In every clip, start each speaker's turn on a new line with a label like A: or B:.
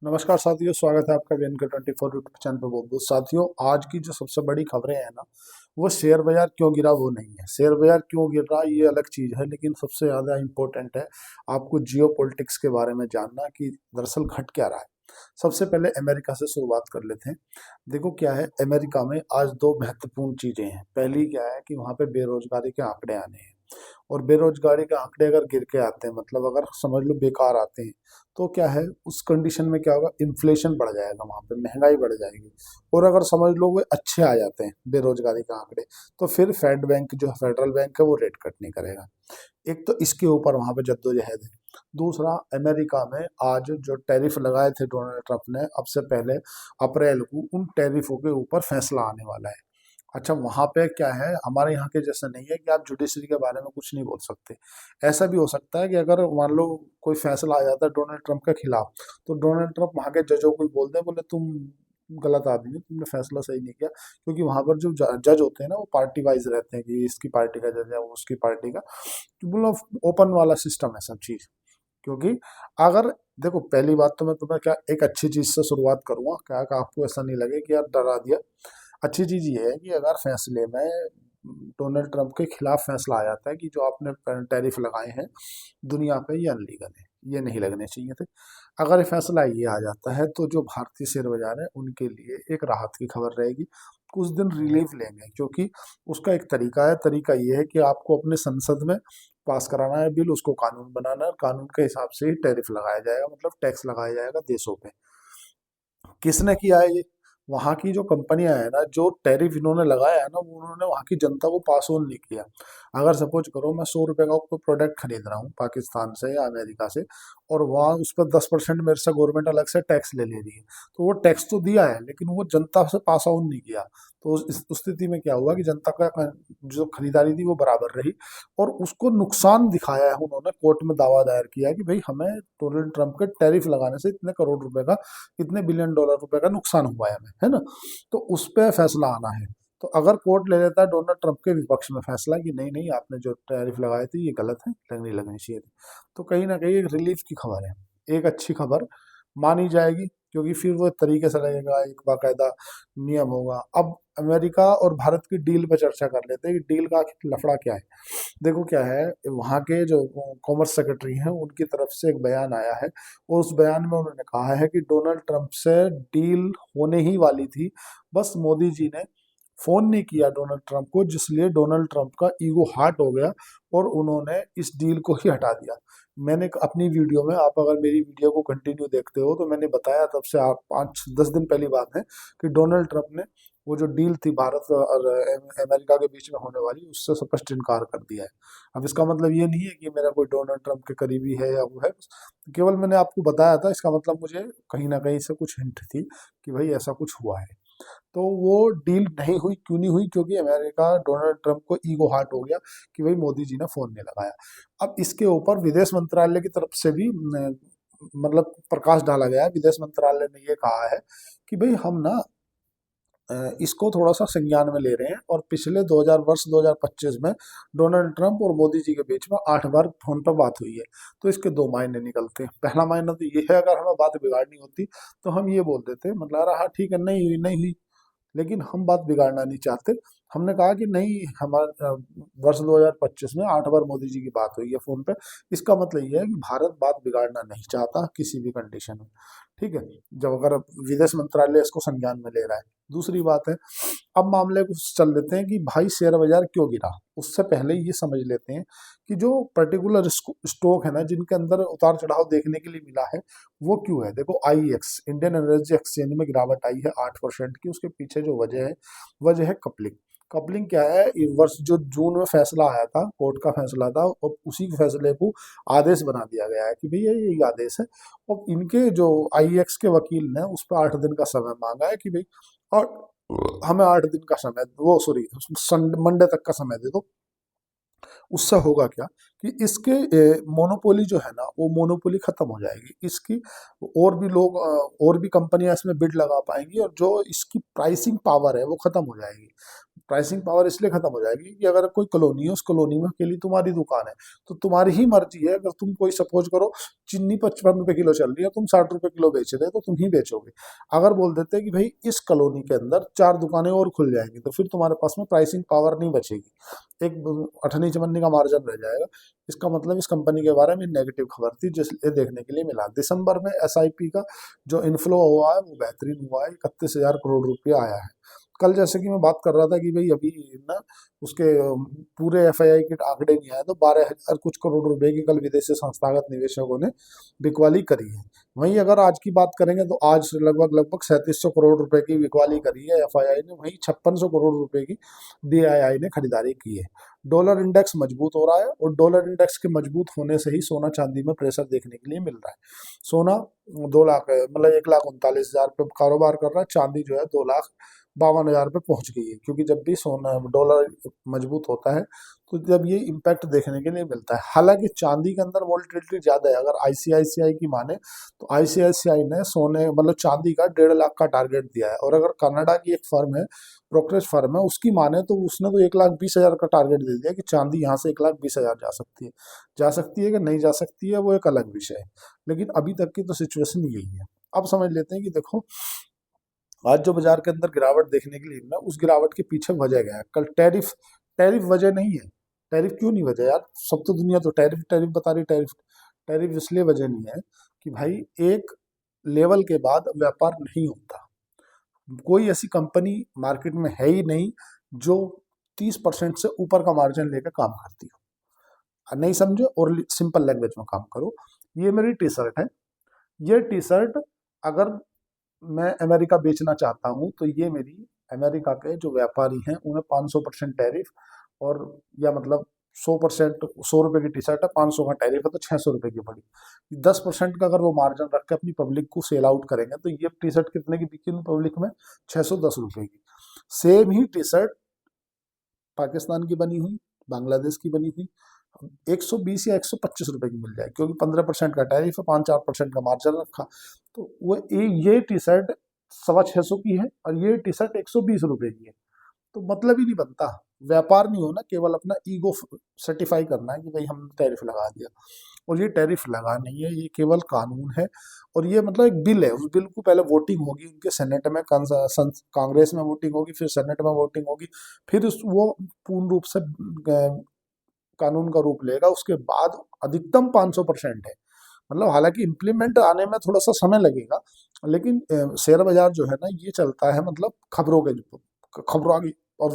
A: नमस्कार साथियों, स्वागत है आपका वीएन के 24 यूट्यूब चैनल पर। बहुत बहुत साथियों, आज की जो सबसे बड़ी खबरें हैं ना, वो शेयर बाजार क्यों गिरा वो नहीं है। शेयर बाजार क्यों गिर रहा ये अलग चीज है, लेकिन सबसे ज्यादा इम्पोर्टेंट है आपको जियो पॉलिटिक्स के बारे में जानना कि दरअसल घट क्या रहा है। सबसे पहले अमेरिका से शुरुआत कर लेते हैं। देखो क्या है, अमेरिका में आज दो महत्वपूर्ण चीजें हैं। पहली क्या है कि वहां पे बेरोजगारी के आंकड़े आने हैं, और बेरोजगारी के आंकड़े अगर गिर के आते हैं, मतलब अगर समझ लो बेकार आते हैं, तो क्या है उस कंडीशन में क्या होगा, इन्फ्लेशन बढ़ जाएगा, वहां पे महंगाई बढ़ जाएगी। और अगर समझ लो वो अच्छे आ जाते हैं बेरोजगारी के आंकड़े, तो फिर फेड बैंक जो फेडरल बैंक है वो रेट कट नहीं करेगा। एक तो इसके ऊपर वहां पे जद्दोजहद है। दूसरा, अमेरिका में आज जो टैरिफ लगाए थे डोनाल्ड ट्रंप ने अब से पहले अप्रैल को, उन टैरिफों के ऊपर फैसला आने वाला है। अच्छा, वहां पे क्या है, हमारे यहाँ के जैसा नहीं है कि आप जुडिशरी के बारे में कुछ नहीं बोल सकते। ऐसा भी हो सकता है कि अगर मान लो कोई फैसला आ जाता है डोनाल्ड ट्रंप के खिलाफ, तो डोनाल्ड ट्रंप वहां के जजों को ही बोल दे, बोले तुम गलत आदमी हो, तुमने फैसला सही नहीं किया। क्योंकि वहां पर जो जज होते हैं ना, वो पार्टी वाइज रहते हैं कि इसकी पार्टी का जज है, वो उसकी पार्टी का। तो बोलो ओपन वाला सिस्टम है सब चीज। क्योंकि अगर देखो, पहली बात तो मैं तुम्हें क्या एक अच्छी चीज से शुरुआत करूंगा, क्या कि आपको ऐसा नहीं लगे कि यार डरा दिया। अच्छी चीज ये है कि अगर फैसले में डोनाल्ड ट्रंप के खिलाफ फैसला आ जाता है कि जो आपने टैरिफ लगाए हैं दुनिया पे, ये अनलीगल है, ये नहीं लगने चाहिए थे। अगर ये फैसला ये आ जाता है, तो जो भारतीय शेयर बाजार है उनके लिए एक राहत की खबर रहेगी। कुछ दिन रिलीफ लेंगे, क्योंकि उसका एक तरीका है। तरीका ये है कि आपको अपने संसद में पास कराना है बिल, उसको कानून बनाना है, कानून के हिसाब से ही टैरिफ लगाया जाएगा, मतलब टैक्स लगाया जाएगा देशों पे। किसने किया है ये? वहां की जो कंपनियां है ना, जो टैरिफ इन्होंने लगाया है ना, वो उन्होंने वहां की जनता को पास ऑन नहीं किया। अगर सपोज करो मैं 100 रुपए का कोई प्रोडक्ट खरीद रहा हूँ पाकिस्तान से या अमेरिका से, और वहाँ उस पर 10% मेरे से गवर्नमेंट अलग से टैक्स ले ले रही है, तो वो टैक्स तो दिया है, लेकिन वो जनता से पास ऑन नहीं किया। तो उस स्थिति में क्या हुआ कि जनता का जो खरीदारी थी वो बराबर रही, और उसको नुकसान दिखाया है। उन्होंने कोर्ट में दावा दायर किया है कि भाई हमें डोनाल्ड ट्रंप के टैरिफ लगाने से इतने करोड़ रुपए का, इतने बिलियन डॉलर रुपए का नुकसान हुआ है हमें, है ना। तो उस पर फैसला आना है। तो अगर कोर्ट ले लेता है डोनाल्ड ट्रंप के विपक्ष में फैसला कि नहीं नहीं, आपने जो टैरिफ लगाए थे ये गलत है, लगनी लगनी चाहिए थी, तो कहीं ना कहीं एक रिलीफ की खबर है, एक अच्छी खबर मानी जाएगी। क्योंकि फिर वो तरीके से लगेगा, एक बाकायदा नियम होगा। अब अमेरिका और भारत की डील पे चर्चा कर लेते हैं कि डील का लफड़ा क्या है। देखो क्या है, वहाँ के जो कॉमर्स सेक्रेटरी हैं उनकी तरफ से एक बयान आया है, और उस बयान में उन्होंने कहा है कि डोनाल्ड ट्रंप से डील होने ही वाली थी, बस मोदी जी ने फोन नहीं किया डोनाल्ड ट्रंप को, जिसलिए डोनाल्ड ट्रंप का ईगो हार्ट हो गया और उन्होंने इस डील को ही हटा दिया। मैंने अपनी वीडियो में, आप अगर मेरी वीडियो को कंटिन्यू देखते हो तो मैंने बताया तब से, आप 5-10 दिन पहली बात है, कि डोनाल्ड ट्रंप ने वो जो डील थी भारत और अमेरिका के बीच में होने वाली, उससे स्पष्ट इनकार कर दिया है। अब इसका मतलब ये नहीं है कि मेरा कोई डोनाल्ड ट्रंप के करीबी है या वो है, केवल मैंने आपको बताया था। इसका मतलब मुझे कहीं ना कहीं से कुछ हिंट थी कि भाई ऐसा कुछ हुआ है। तो वो डील नहीं हुई, क्यों नहीं हुई? क्योंकि अमेरिका डोनाल्ड ट्रंप को ईगो हार्ट हो गया कि भाई मोदी जी ने फोन नहीं लगाया। अब इसके ऊपर विदेश मंत्रालय की तरफ से भी मतलब प्रकाश डाला गया है। विदेश मंत्रालय ने ये कहा है कि भाई हम ना इसको थोड़ा सा संज्ञान में ले रहे हैं, और पिछले 2025 में डोनाल्ड ट्रंप और मोदी जी के बीच में 8 बार फोन पर बात हुई है। तो इसके दो मायने निकलते हैं। पहला मायना तो ये है, अगर हमें बात बिगाड़नी होती तो हम ये बोल देते, मतलब हाँ ठीक है, नहीं हुई नहीं हुई, लेकिन हम बात बिगाड़ना नहीं चाहते। हमने कहा कि नहीं, हमारे वर्ष 2025 में 8 बार मोदी जी की बात हुई है फोन पे। इसका मतलब ये है कि भारत बात बिगाड़ना नहीं चाहता किसी भी कंडीशन में। ठीक है, जब अगर विदेश मंत्रालय इसको संज्ञान में ले रहा है। दूसरी बात है, अब मामले को चल लेते हैं कि भाई शेयर बाजार क्यों गिरा। उससे पहले ये समझ लेते हैं कि जो पर्टिकुलर स्टॉक है ना, जिनके अंदर उतार चढ़ाव देखने के लिए मिला है, वो क्यों है। देखो आईएक्स, इंडियन एनर्जी एक्सचेंज में गिरावट आई है 8% की। उसके पीछे जो वजह है, वजह है कपलिंग। कपलिंग क्या है, इस वर्ष जो जून में फैसला आया था, कोर्ट का फैसला था, और उसी फैसले को आदेश बना दिया गया है कि भैया ये आदेश है। और इनके जो आईएक्स के वकील ने उस पर 8 दिन का समय मांगा है कि भाई, और हमें 8 दिन का समय, वो सॉरी मंडे तक का समय दे दो। उससे होगा क्या कि इसके मोनोपोली जो है ना, वो मोनोपोली खत्म हो जाएगी इसकी। और भी लोग और भी कंपनियां इसमें बिड लगा पाएंगी, और जो इसकी प्राइसिंग पावर है वो खत्म हो जाएगी। प्राइसिंग पावर इसलिए खत्म हो जाएगी कि अगर कोई कॉलोनी है, उस कॉलोनी में अकेली तुम्हारी दुकान है, तो तुम्हारी ही मर्जी है। अगर तुम कोई सपोज करो चीनी 55 रुपए किलो चल रही है, तुम 60 रुपए किलो बेच रहे हो, तो तुम ही बेचोगे। अगर बोल देते हैं कि भाई इस कॉलोनी के अंदर 4 दुकानें और खुल जाएंगी, तो फिर तुम्हारे पास में प्राइसिंग पावर नहीं बचेगी, एक अठनी चमन्नी का मार्जिन रह जाएगा। इसका मतलब इस कंपनी के बारे में नेगेटिव खबर थी, जिसलिए देखने के लिए मिला। दिसंबर में एसआईपी का जो इनफ्लो हुआ है वो बेहतरीन हुआ है, 31,000 करोड़ रुपया आया है। कल जैसे कि मैं बात कर रहा था कि भाई अभी ना उसके पूरे एफआईआई के आंकड़े नहीं आए, तो 12,000 कुछ करोड़ रुपए की कल विदेशी संस्थागत निवेशकों ने बिकवाली करी है। वहीं अगर आज की बात करेंगे तो आज लगभग लगभग 3700 करोड़ रुपए की बिकवाली करी है एफआईआई ने, वहीं 5600 करोड़ रुपए की डीआईआई ने खरीदारी की है। डॉलर इंडेक्स मजबूत हो रहा है, और डॉलर इंडेक्स के मजबूत होने से ही सोना चांदी में प्रेशर देखने के लिए मिल रहा है। सोना 2 लाख मतलब 1,39,000 पे कारोबार कर रहा है, चांदी जो है 2,52,000 पे पहुंच गई है। क्योंकि जब भी सोना डॉलर मजबूत होता है तो जब ये इम्पैक्ट देखने के लिए मिलता है। हालांकि चांदी के अंदर वोल्टिलिटी ज्यादा है। अगर आईसीआईसीआई की माने तो आईसीआईसीआई ने सोने मतलब चांदी का 1.5 लाख का टारगेट दिया है, और अगर कनाडा की एक फर्म है, ब्रोकरेज फर्म है, उसकी माने तो उसने तो 1,20,000 का टारगेट दे दिया कि चांदी यहाँ से 1,20,000 जा सकती है। जा सकती है कि नहीं जा सकती है वो एक अलग विषय है, लेकिन अभी तक की तो सिचुएशन यही है। अब समझ लेते हैं कि देखो आज जो बाजार के अंदर गिरावट देखने के लिए ना, उस गिरावट के पीछे वजह क्या है। कल टैरिफ टैरिफ वजह नहीं है। टैरिफ क्यों नहीं वजह यार, सब तो दुनिया तो टैरिफ टैरिफ बता रही। टैरिफ टैरिफ इसलिए वजह नहीं है कि भाई एक लेवल के बाद व्यापार नहीं होता। कोई ऐसी कंपनी मार्केट में है ही नहीं जो 30% से ऊपर का मार्जिन लेकर काम करती हो। नहीं समझे, और सिंपल लैंग्वेज में काम करो। ये मेरी टी शर्ट है। ये टी शर्ट अगर मैं अमेरिका बेचना चाहता हूँ, तो ये मेरी अमेरिका के जो व्यापारी हैं उन्हें 500% टैरिफ, और या मतलब 100%, 100 रुपए की टी शर्ट है, 500 का टैरिफ है, तो 600 रुपए की पड़ी। 10% का अगर वो मार्जिन रख के अपनी पब्लिक को सेल आउट करेंगे, तो ये टी शर्ट कितने की बिकी पब्लिक में? 610 रुपए की। सेम ही टी शर्ट पाकिस्तान की बनी हुई, बांग्लादेश की बनी हुई 120 या 125 रुपए की मिल जाए, क्योंकि 15% का टैरिफ है, 5-4% का मार्जिन रखा। तो वो ये टी शर्ट 625 की है, और ये टी शर्ट 120 रुपए की है। तो मतलब ही नहीं बनता। व्यापार नहीं होना, केवल अपना ईगो सर्टिफाई करना है कि भाई हमने टैरिफ लगा दिया। और ये टैरिफ लगा नहीं है, ये केवल कानून है। और ये मतलब एक बिल है, उस बिल को पहले वोटिंग होगी उनके सेनेट में, कांग्रेस में वोटिंग होगी, फिर सेनेट में वोटिंग होगी, फिर वो पूर्ण रूप से कानून का रूप लेगा। उसके बाद अधिकतम 500% है। मतलब हालांकि इम्प्लीमेंट आने में थोड़ा सा समय लगेगा, लेकिन शेयर बाजार जो है ना, ये चलता है मतलब खबरों के खबरों की। और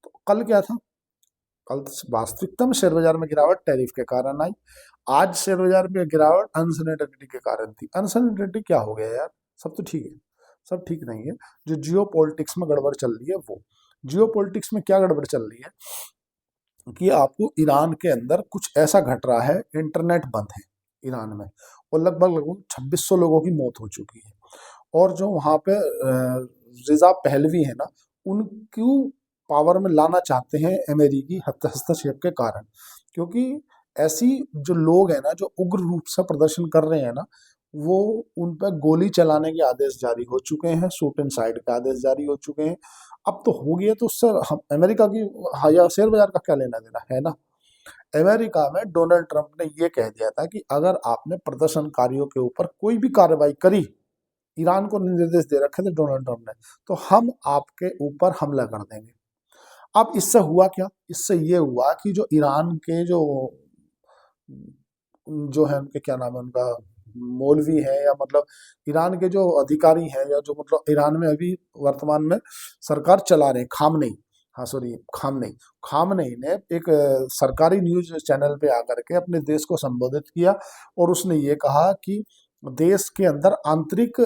A: तो कल क्या था? कल वास्तविकता में शेयर बाजार में गिरावट टैरिफ के कारण आई। आज शेयर बाजार में गिरावट अनसर्टेनिटी के कारण थी। अनसर्टेनिटी क्या हो गया यार? सब तो ठीक है, सब ठीक नहीं है। जो जियो पॉलिटिक्स में गड़बड़ चल रही है, वो जियो पॉलिटिक्स में क्या गड़बड़ चल रही है कि आपको ईरान के अंदर कुछ ऐसा घट रहा है, इंटरनेट बंद है ईरान में, और लगभग लगभग 2600 लोगों की मौत हो चुकी है। और जो वहाँ पे रिजा पहलवी है ना, उनको पावर में लाना चाहते हैं अमेरिकी हस्तक्षेप के कारण। क्योंकि ऐसी जो लोग हैं ना, जो उग्र रूप से प्रदर्शन कर रहे हैं ना, वो उन पर गोली चलाने के आदेश जारी हो चुके हैं, शूट एंड साइड के आदेश जारी हो चुके हैं। अब तो हो गया, तो उससे हम अमेरिका की या शेयर बाजार का क्या लेना देना है ना। अमेरिका में डोनाल्ड ट्रंप ने ये कह दिया था कि अगर आपने प्रदर्शनकारियों के ऊपर कोई भी कार्रवाई करी, ईरान को निर्देश दे रखे थे डोनाल्ड ट्रंप ने, तो हम आपके ऊपर हमला कर देंगे। अब इससे हुआ क्या? इससे ये हुआ कि जो ईरान के जो है उनके क्या नाम है उनका, मौलवी है, या मतलब ईरान के जो अधिकारी हैं, या जो मतलब ईरान में अभी वर्तमान में सरकार चला रहे, खामनेई, हाँ सॉरी खामनेई, खामनेई ने एक सरकारी न्यूज चैनल पे आकर के अपने देश को संबोधित किया, और उसने ये कहा कि देश के अंदर आंतरिक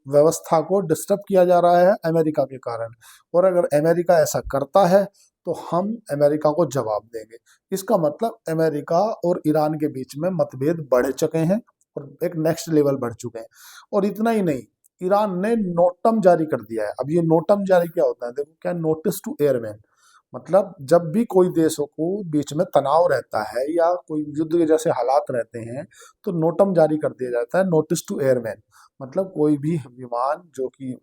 A: व्यवस्था को डिस्टर्ब किया जा रहा है अमेरिका के कारण, और अगर अमेरिका ऐसा करता है तो हम अमेरिका को जवाब देंगे। इसका मतलब अमेरिका और ईरान के बीच में मतभेद बढ़ चुके हैं, और एक नेक्स्ट लेवल बढ़ चुके हैं। और इतना ही नहीं, ईरान ने नोटम जारी कर दिया है। अब ये नोटम जारी क्या होता है? देखो क्या, नोटिस टू एयरमैन, मतलब जब भी कोई देशों को बीच में तनाव रहता है या कोई युद्ध के जैसे हालात रहते हैं, तो नोटम जारी कर दिया जाता है, नोटिस टू एयरमैन। मतलब कोई भी विमान जो कि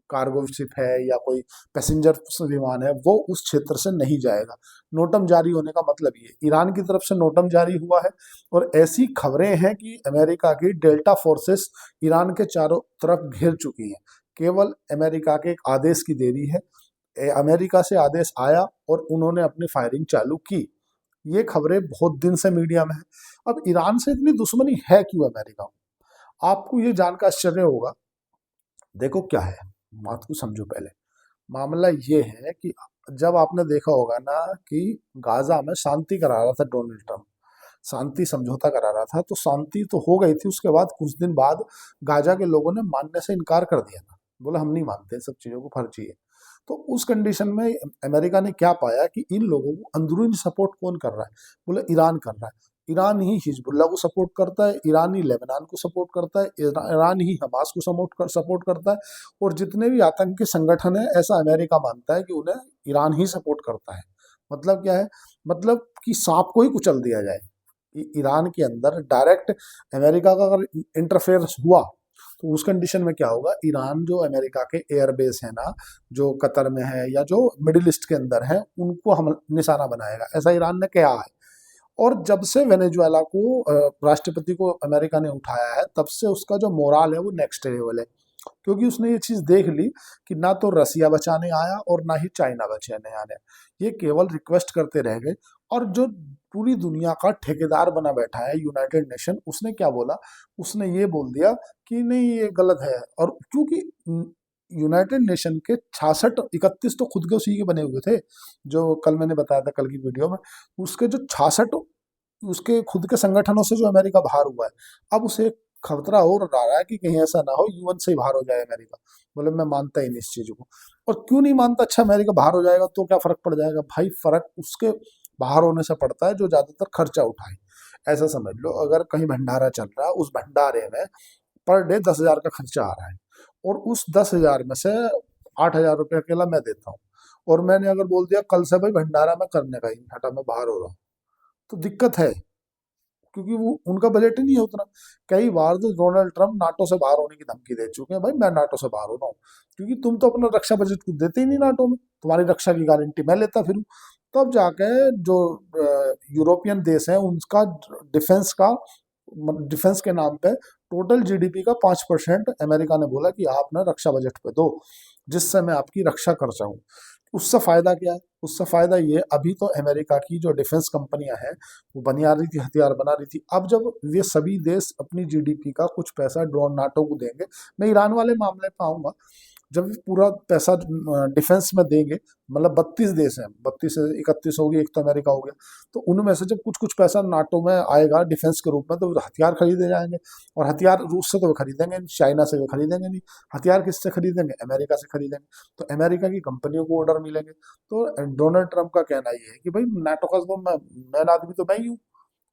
A: कार्गो शिप है या कोई पैसेंजर विमान है वो उस क्षेत्र से नहीं जाएगा। नोटम जारी होने का मतलब ये ईरान की तरफ से नोटम जारी हुआ है और ऐसी खबरें हैं कि अमेरिका की डेल्टा फोर्सेस ईरान के चारों तरफ घिर चुकी हैं। केवल अमेरिका के एक आदेश की देरी है। अमेरिका से आदेश आया और उन्होंने अपनी फायरिंग चालू की। ये खबरें बहुत दिन से मीडिया में है। अब ईरान से इतनी दुश्मनी है क्यों अमेरिका को? आपको ये जानकर आश्चर्य होगा। देखो क्या है, बात को समझो पहले। मामला ये है कि जब आपने देखा होगा ना कि गाजा में शांति करा रहा था डोनाल्ड ट्रंप, शांति समझौता करा रहा था, तो शांति तो हो गई थी। उसके बाद कुछ दिन बाद गाजा के लोगों ने मानने से इनकार कर दिया था, बोला हम नहीं मानते, इन सब चीजों को फर्जी है। तो उस कंडीशन में अमेरिका ने क्या पाया कि इन लोगों को अंदरूनी सपोर्ट कौन कर रहा है? बोले ईरान कर रहा है। ईरान ही हिजबुल्लाह को सपोर्ट करता है, ईरान ही लेबनान को सपोर्ट करता है, ईरान ही हमास को सपोर्ट करता है, और जितने भी आतंकी संगठन है ऐसा अमेरिका मानता है कि उन्हें ईरान ही सपोर्ट करता है। मतलब क्या है? मतलब कि सांप को ही कुचल दिया जाए। ईरान के अंदर डायरेक्ट अमेरिका का अगर इंटरफेयर हुआ तो उस कंडीशन में क्या होगा? ईरान जो अमेरिका के एयरबेस है ना, जो कतर में है या जो मिडिल ईस्ट के अंदर है, उनको हम निशाना बनाएगा, ऐसा ईरान ने कहा है। और जब से वेनेजुएला को राष्ट्रपति को अमेरिका ने उठाया है, तब से उसका जो मोराल है वो नेक्स्ट लेवल है, क्योंकि उसने ये चीज देख ली कि ना तो रसिया बचाने आया और ना ही चाइना बचाने आया, ये केवल रिक्वेस्ट करते रह गए। और जो पूरी दुनिया का ठेकेदार बना बैठा है यूनाइटेड नेशन, उसने क्या बोला? उसने ये बोल दिया कि नहीं ये गलत है। और क्योंकि यूनाइटेड नेशन के 66-31 तो खुद के उसी के बने हुए थे, जो कल मैंने बताया था कल की वीडियो में, उसके जो 66 उसके खुद के संगठनों से जो अमेरिका बाहर हुआ है, अब उसे खतरा और आ रहा है कि कहीं ऐसा ना हो यूएन से ही बाहर हो जाए अमेरिका। बोले मैं मानता ही नहीं इस चीज को। और क्यों नहीं मानता? अच्छा अमेरिका बाहर हो जाएगा तो क्या फर्क पड़ जाएगा? भाई फर्क उसके बाहर होने से पड़ता है जो ज्यादातर खर्चा उठाए। ऐसा समझ लो, अगर कहीं भंडारा चल रहा है, उस भंडारे में पर डे 10,000 का खर्चा आ रहा है, और उस 10,000 में से 8,000 रुपये अकेला मैं देता हूँ, और मैंने अगर बोल दिया कल से भाई भंडारा मैं करने का ही नहीं, हटा मैं बाहर हो रहा हूँ, तो दिक्कत है, क्योंकि वो उनका बजट ही नहीं है उतना। कई बार तो डोनाल्ड ट्रंप नाटो से बाहर होने की धमकी दे चुके हैं, भाई मैं नाटो से बाहर हो रहा हूँ, क्योंकि तुम तो अपना रक्षा बजट को देते ही नहीं नाटो में, तुम्हारी रक्षा की गारंटी मैं लेता फिरूं। तब जाके जो यूरोपियन देश है उनका डिफेंस के नाम पे टोटल जीडीपी का 5% अमेरिका ने बोला कि आप ना रक्षा बजट पे दो, जिससे मैं आपकी रक्षा कर सकूं। उससे फायदा क्या है? उससे फायदा ये, अभी तो अमेरिका की जो डिफेंस कंपनियां हैं वो बना रही थी, हथियार बना रही थी। अब जब ये सभी देश अपनी जीडीपी का कुछ पैसा ड्रोन नाटो को देंगे, मैं ईरान वाले मामले पे आऊंगा, जब ये पूरा पैसा डिफेंस में देंगे, मतलब 32 देश हैं, 32 से 31 होगी, एक तो अमेरिका हो गया, तो उनमें से जब कुछ कुछ पैसा नाटो में आएगा डिफेंस के रूप में, तो हथियार खरीदे जाएंगे। और हथियार रूस से तो वे खरीदेंगे नहीं, चाइना से वे खरीदेंगे नहीं, हथियार किससे खरीदेंगे? अमेरिका से खरीदेंगे। तो अमेरिका की कंपनियों को ऑर्डर मिलेंगे। तो डोनाल्ड ट्रंप का कहना ये है कि भाई नाटो का तो मैं आदमी तो मैं ही हूँ,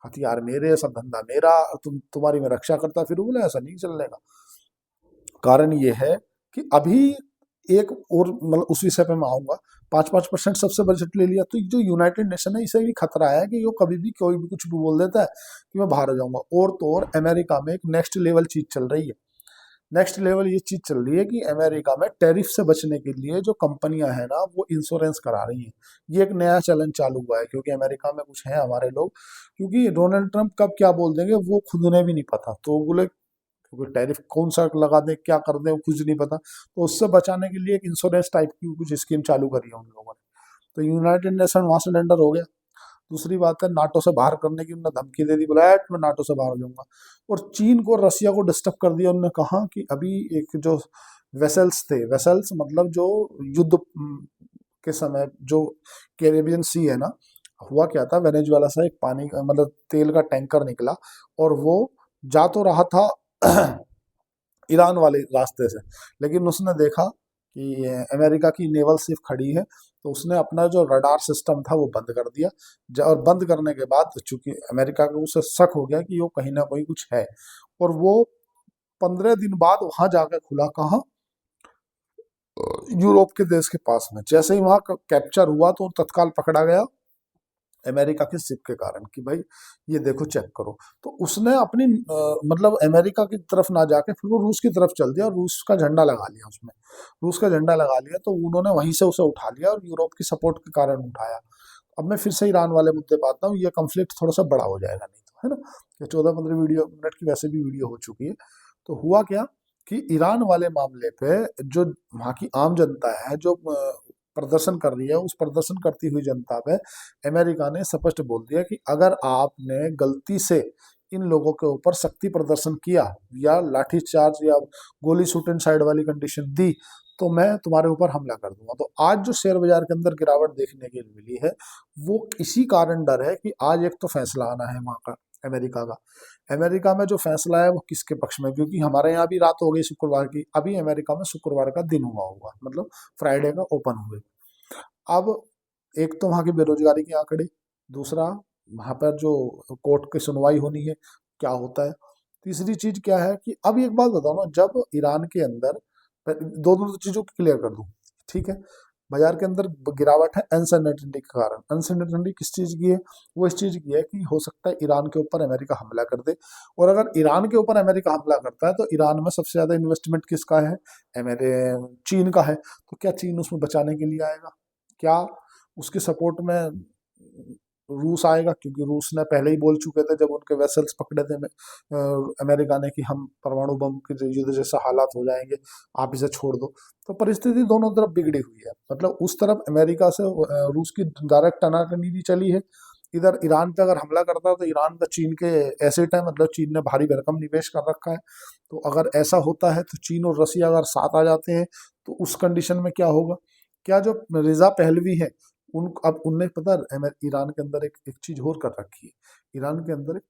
A: हथियार मेरे, सब धंधा मेरा, तुम्हारी मैं रक्षा करता फिर। बोले ऐसा नहीं चलने का। कारण ये है कि अभी एक और, मतलब उस विषय पे मैं आऊंगा, 5-5% सबसे बजट ले लिया, तो जो यूनाइटेड नेशन है इसे भी खतरा है कि वो कभी भी कोई भी कुछ भी बोल देता है कि मैं बाहर हो जाऊंगा। और तो और अमेरिका में एक नेक्स्ट लेवल चीज चल रही है। नेक्स्ट लेवल ये चीज चल रही है कि अमेरिका में टैरिफ से बचने के लिए जो कंपनियां हैं ना, वो इंश्योरेंस करा रही हैं। ये एक नया चलन चालू हुआ है, क्योंकि अमेरिका में कुछ है हमारे लोग, क्योंकि डोनाल्ड ट्रंप कब क्या बोल देंगे वो खुद उन्हें भी नहीं पता, तो बोले क्योंकि टैरिफ कौन सा लगा दे, क्या कर दे, वो कुछ नहीं पता। तो उससे बचाने के लिए एक इंश्योरेंस टाइप की कुछ स्कीम चालू करी है उन लोगों ने। तो यूनाइटेड नेशन वहां सिलेंडर हो गया। दूसरी बात है, नाटो से बाहर करने की उन्होंने धमकी दे दी, बोला मैं नाटो से बाहर हो जाऊंगा। और चीन को, रसिया को डिस्टर्ब कर दिया। उन्होंने कहा कि अभी एक जो वेसल्स थे, वेसल्स मतलब जो युद्ध के समय जो कैरेबियन सी है ना, हुआ क्या था, वेनेजुएला से एक पानी मतलब तेल का टैंकर निकला, और वो जा तो रहा था ईरान वाले रास्ते से, लेकिन उसने देखा कि अमेरिका की नेवल शिप खड़ी है, तो उसने अपना जो रडार सिस्टम था वो बंद कर दिया। और बंद करने के बाद चूंकि अमेरिका को उसे शक हो गया कि वो कहीं ना कहीं कुछ है, और वो 15 दिन बाद वहां जाकर खुला, कहाँ? यूरोप के देश के पास में। जैसे ही वहां कैप्चर हुआ तो तत्काल पकड़ा गया, अमेरिका की शिप के कारण कि भाई ये देखो चेक करो। तो उसने अपनी मतलब अमेरिका की तरफ ना जाके फिर वो रूस की तरफ चल दिया और रूस का झंडा लगा लिया उसमें। रूस का झंडा लगा लिया तो उन्होंने वहीं से उसे उठा लिया और यूरोप की सपोर्ट के कारण उठाया। अब मैं फिर से ईरान वाले मुद्दे पे आता हूँ, ये कॉन्फ्लिक्ट थोड़ा सा बड़ा हो जाएगा नहीं तो, है ना। ये 14-15 वीडियो मिनट की वैसे भी वीडियो हो चुकी है। तो हुआ क्या कि ईरान वाले मामले पे जो वहाँ की आम जनता है जो प्रदर्शन कर रही है, उस प्रदर्शन करती हुई जनता पे अमेरिका ने स्पष्ट बोल दिया कि अगर आपने गलती से इन लोगों के ऊपर शक्ति प्रदर्शन किया या लाठीचार्ज या गोली शूट एंड साइड वाली कंडीशन दी तो मैं तुम्हारे ऊपर हमला कर दूंगा। तो आज जो शेयर बाजार के अंदर गिरावट देखने के लिए मिली है वो इसी कारण डर है कि आज एक तो फैसला आना है वहाँ का, अमेरिका का। अमेरिका में जो फैसला है वो किसके पक्ष में, क्योंकि हमारे यहाँ भी रात हो गई शुक्रवार की, अभी अमेरिका में शुक्रवार का दिन हुआ होगा, मतलब फ्राइडे का ओपन हुए। अब एक तो वहाँ की बेरोजगारी के आंकड़े, दूसरा वहाँ पर जो कोर्ट की सुनवाई होनी है क्या होता है, तीसरी चीज क्या है कि अब एक बात बताओ ना, जब ईरान के अंदर दो दो चीजों को क्लियर कर दूं, ठीक है। बाजार के अंदर गिरावट है अनसर्टेनिटी के कारण। अनसर्टेनिटी किस चीज की है, वो इस चीज की है कि हो सकता है ईरान के ऊपर अमेरिका हमला कर दे, और अगर ईरान के ऊपर अमेरिका हमला करता है तो ईरान में सबसे ज्यादा इन्वेस्टमेंट किसका है, मेरे चीन का है। तो क्या चीन उसमें बचाने के लिए आएगा, क्या उसके सपोर्ट में रूस आएगा, क्योंकि रूस ने पहले ही बोल चुके थे जब उनके वेसल्स पकड़े थे अमेरिका ने कि हम परमाणु बम के युद्ध जैसा हालात हो जाएंगे, आप इसे छोड़ दो। तो परिस्थिति दोनों तरफ बिगड़ी हुई है, मतलब उस तरफ अमेरिका से रूस की डायरेक्ट टनाटनी भी चली है, इधर ईरान पे अगर हमला करता है तो ईरान पे चीन के एसेट है, मतलब चीन ने भारी भरकम निवेश कर रखा है। तो अगर ऐसा होता है तो चीन और रसिया अगर साथ आ जाते हैं तो उस कंडीशन में क्या होगा। क्या जो रिजा पहलवी है उन अब उनने पता है ईरान के अंदर एक चीज और कर रखी है। ईरान के अंदर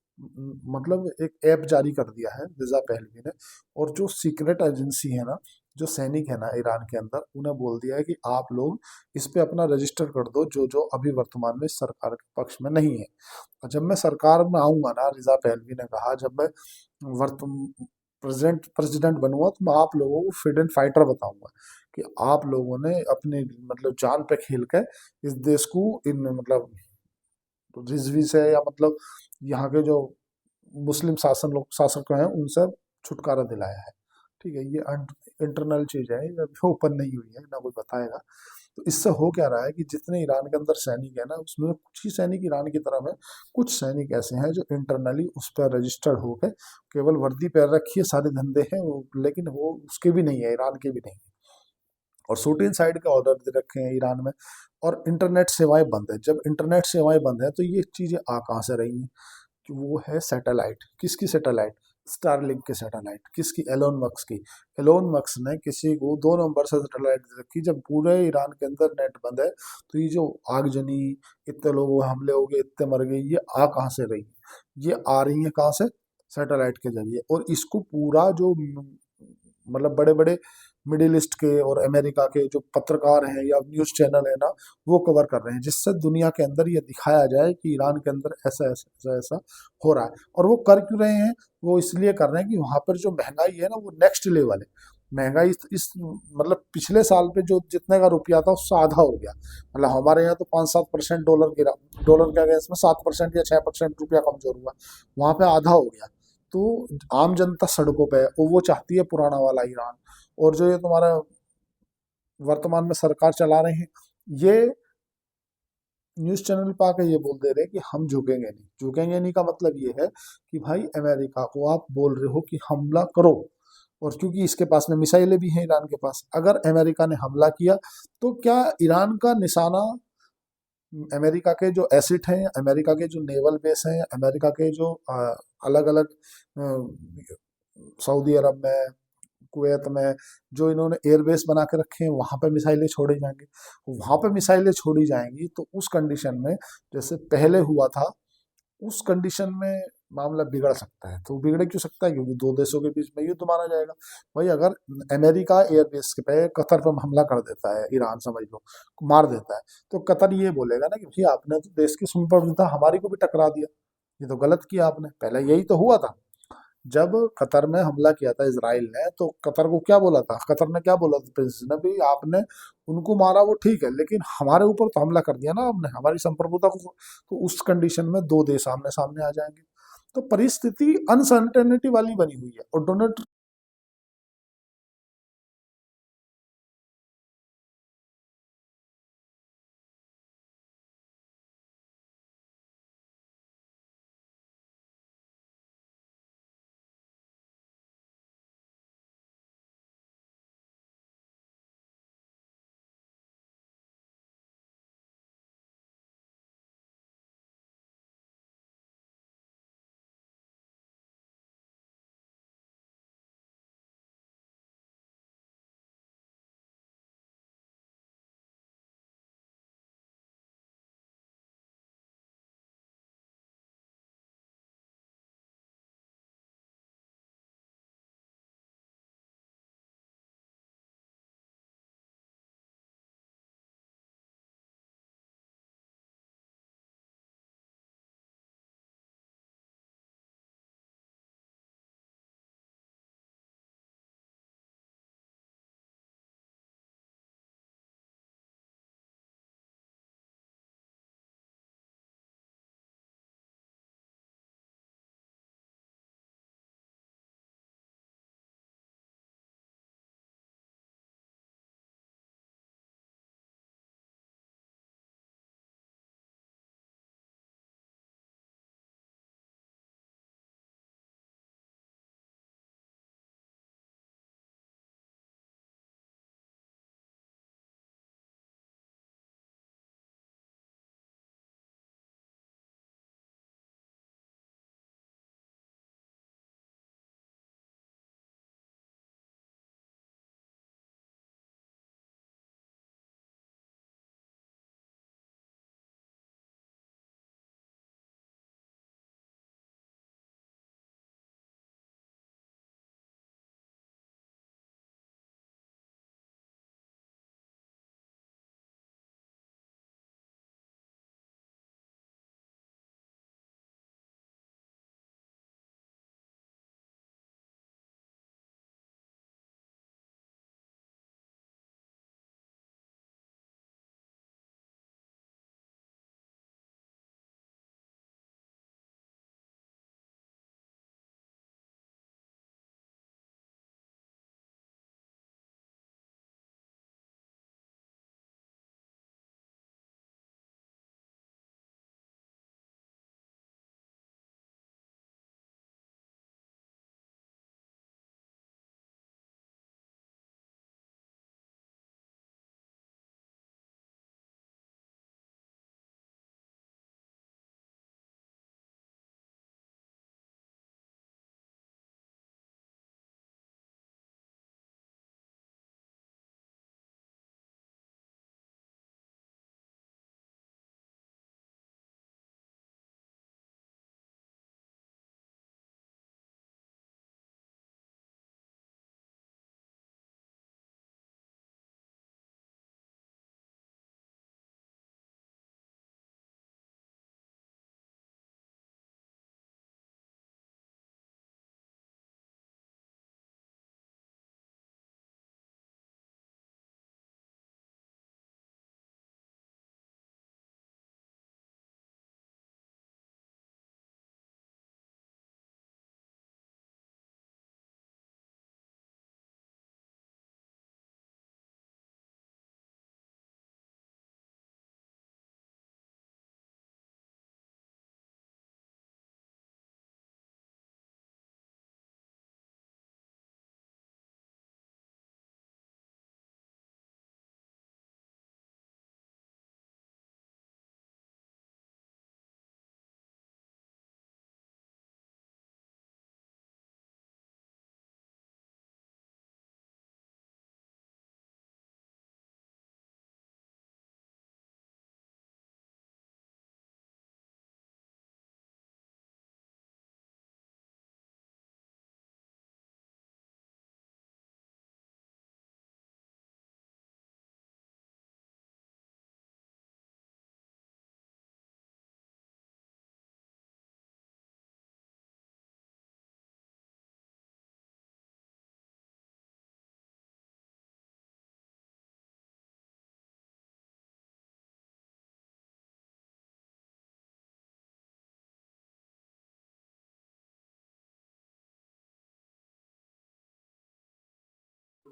A: मतलब एक ऐप जारी कर दिया है रिजा पहलवी ने, और जो सीक्रेट एजेंसी है ना, जो सैनिक है ना ईरान के अंदर, उन्हें बोल दिया है कि आप लोग इस पे अपना रजिस्टर कर दो जो जो अभी वर्तमान में सरकार के पक्ष में नहीं है। और जब मैं सरकार में आऊंगा ना, रिजा पहलवी ने कहा, जब मैं वर्त प्रेसिडेंट बनूंगा तो मैं आप लोगों को फ्रीडम फाइटर बताऊंगा कि आप लोगों ने अपने मतलब जान पे खेल के इस देश को इन मतलब रिजवी से या मतलब यहाँ के जो मुस्लिम शासक हैं उनसे छुटकारा दिलाया है। ठीक है, ये इंटरनल चीज है, ये अभी ओपन नहीं हुई है, ना कोई बताएगा। तो इससे हो क्या रहा है कि जितने ईरान के अंदर सैनिक है ना, उसमें कुछ ही सैनिक ईरान की तरफ है, कुछ सैनिक ऐसे हैं जो इंटरनली उस पर रजिस्टर्ड होकर केवल वर्दी पहन रखी है, सारे धंधे हैं लेकिन वो उसके भी नहीं है, ईरान के भी नहीं है, और शूटिंग साइड के ऑर्डर दे रखे हैं ईरान में, और इंटरनेट सेवाएं बंद है। जब इंटरनेट सेवाएं बंद है तो ये चीजें आ कहाँ से रही हैं, कि वो है सैटेलाइट। किसकी सैटेलाइट, स्टारलिंक के सैटेलाइट। किसकी, एलोन मस्क की। एलोन मस्क ने किसी को 2 नंबर से सैटेलाइट दे रखी, जब पूरे ईरान के अंदर नेट बंद है तो ये जो आगजनी, इतने लोगों के हमले हो गए, इतने मर गए, ये आ कहाँ से रही है, ये आ रही है कहाँ से, सैटेलाइट के जरिए। और इसको पूरा जो मतलब बड़े बड़े मिडिल ईस्ट के और अमेरिका के जो पत्रकार हैं या न्यूज़ चैनल है ना, वो कवर कर रहे हैं, जिससे दुनिया के अंदर ये दिखाया जाए कि ईरान के अंदर ऐसा ऐसा ऐसा ऐसा हो रहा है। और वो कर क्यों रहे हैं, वो इसलिए कर रहे हैं कि वहाँ पर जो महंगाई है ना वो नेक्स्ट लेवल है। महंगाई इस मतलब पिछले साल पे जो जितने का रुपया था उससे आधा हो गया। मतलब हमारे यहाँ तो 5-7% डॉलर गिरा, डॉलर के अगेंस्ट में 7% या 6% रुपया कमजोर हुआ, वहाँ पे आधा हो गया। तो आम जनता सड़कों पे है और वो चाहती है पुराना वाला ईरान। और जो ये तुम्हारा वर्तमान में सरकार चला रहे हैं, ये न्यूज चैनल पे आके ये बोल दे रहे हैं कि हम झुकेंगे नहीं। झुकेंगे नहीं का मतलब ये है कि भाई अमेरिका को आप बोल रहे हो कि हमला करो, और क्योंकि इसके पास में मिसाइलें भी हैं ईरान के पास, अगर अमेरिका ने हमला किया तो क्या ईरान का निशाना अमेरिका के जो एसिड हैं, अमेरिका के जो नेवल बेस हैं, अमेरिका के जो अलग अलग सऊदी अरब में, कुवैत में जो इन्होंने एयरबेस बना के रखे हैं, वहां पे मिसाइलें छोड़ी जाएंगी। वहां पे मिसाइलें छोड़ी जाएंगी तो उस कंडीशन में जैसे पहले हुआ था, उस कंडीशन में मामला बिगड़ सकता है। तो बिगड़ क्यों सकता है, क्योंकि दो देशों के बीच में युद्ध माना जाएगा। भाई अगर अमेरिका एयरबेस पे कतर पर हमला कर देता है, ईरान समझ लो मार देता है, तो कतर ये बोलेगा ना कि भाई आपने तो देश की संप्रभुता हमारी को भी टकरा दिया, ये तो गलत किया आपने, पहले यही तो हुआ था। जब कतर में हमला किया था इसराइल ने, तो कतर को क्या बोला था, कतर ने क्या बोला था प्रिंस ने, भी आपने उनको मारा वो ठीक है, लेकिन हमारे ऊपर तो हमला कर दिया ना आपने, हमारी संप्रभुता को, तो उस कंडीशन में दो देश आमने सामने आ जाएंगे। तो परिस्थिति अनसर्टेनिटी वाली बनी हुई है, और डोनाल्ड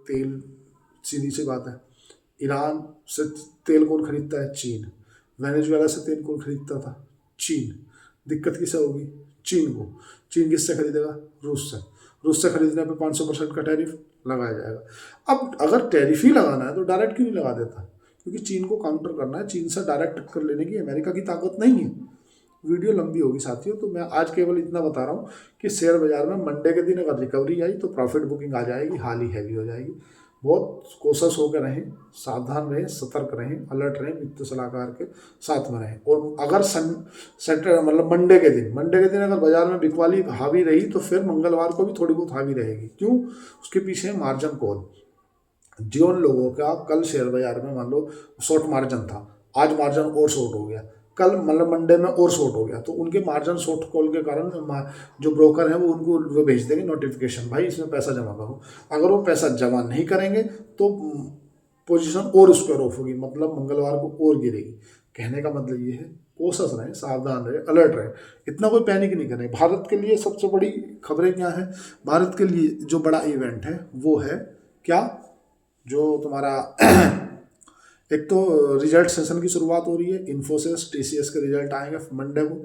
A: तेल, सीधी सी बात है। ईरान से तेल कौन खरीदता है? चीन। वेनेजुएला से तेल कौन खरीदता था? चीन। दिक्कत किसे होगी? चीन को। चीन किससे खरीदेगा? रूस से। रूस से खरीदने पे 500% का टैरिफ लगाया जाएगा। अब अगर टैरिफ ही लगाना है तो डायरेक्ट क्यों नहीं लगा देता? क्योंकि चीन को काउंटर करना है, चीन से डायरेक्ट टक्कर लेने की अमेरिका की ताकत नहीं है। वीडियो लंबी होगी साथियों, तो मैं आज केवल इतना बता रहा हूँ कि शेयर बाजार में मंडे के दिन अगर रिकवरी आई तो प्रॉफिट बुकिंग आ जाएगी, हाल ही हैवी हो जाएगी। बहुत कोशिश होकर रहें, सावधान रहें, सतर्क रहें, अलर्ट रहें, वित्त सलाहकार के साथ में रहें। और अगर सैटरडे मतलब मंडे के दिन अगर बाजार में बिकवाली हावी रही तो फिर मंगलवार को भी थोड़ी बहुत हावी रहेगी। क्यों? उसके पीछे मार्जिन कॉल। जिन लोगों का कल शेयर बाजार में मान लो शॉर्ट मार्जिन था, आज मार्जिन और शॉर्ट हो गया, कल मतलब मंडे में और शॉर्ट हो गया, तो उनके मार्जिन शॉर्ट कॉल के कारण जो ब्रोकर हैं वो उनको वो भेज देंगे नोटिफिकेशन, भाई इसमें पैसा जमा करो। अगर वो पैसा जमा नहीं करेंगे तो पोजीशन और स्क्वायर ऑफ होगी, मतलब मंगलवार को और गिरेगी। कहने का मतलब ये है, कोशिश रहें, सावधान रहें, अलर्ट रहें, इतना कोई पैनिक नहीं करें। भारत के लिए सबसे बड़ी खबरें क्या है? भारत के लिए जो बड़ा इवेंट है वो है क्या? जो तुम्हारा एक तो रिजल्ट सेशन की शुरुआत हो रही है, इन्फोसिस टीसीएस के रिजल्ट आएंगे मंडे को।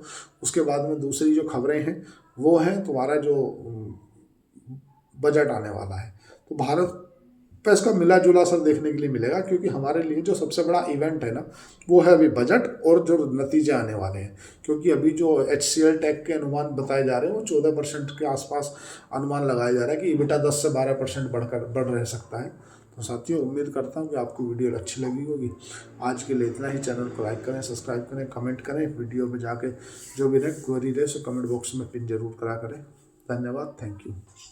A: उसके बाद में दूसरी जो खबरें हैं वो है तुम्हारा जो बजट आने वाला है। तो भारत पे इसका मिला जुला असर देखने के लिए मिलेगा, क्योंकि हमारे लिए जो सबसे बड़ा इवेंट है ना वो है अभी बजट और जो नतीजे आने वाले हैं। क्योंकि अभी जो HCL टैग के अनुमान बताए जा रहे हैं वो 14% के आसपास अनुमान लगाया जा रहा है कि EBITDA 10 से 12% बढ़ रह सकता है। तो साथियों, उम्मीद करता हूँ कि आपको वीडियो अच्छी लगी होगी। आज के लिए इतना ही। चैनल को लाइक करें, सब्सक्राइब करें, कमेंट करें। वीडियो में जाके जो भी रहे क्वेरी रहे सो कमेंट बॉक्स में पिन जरूर करा करें। धन्यवाद, थैंक यू।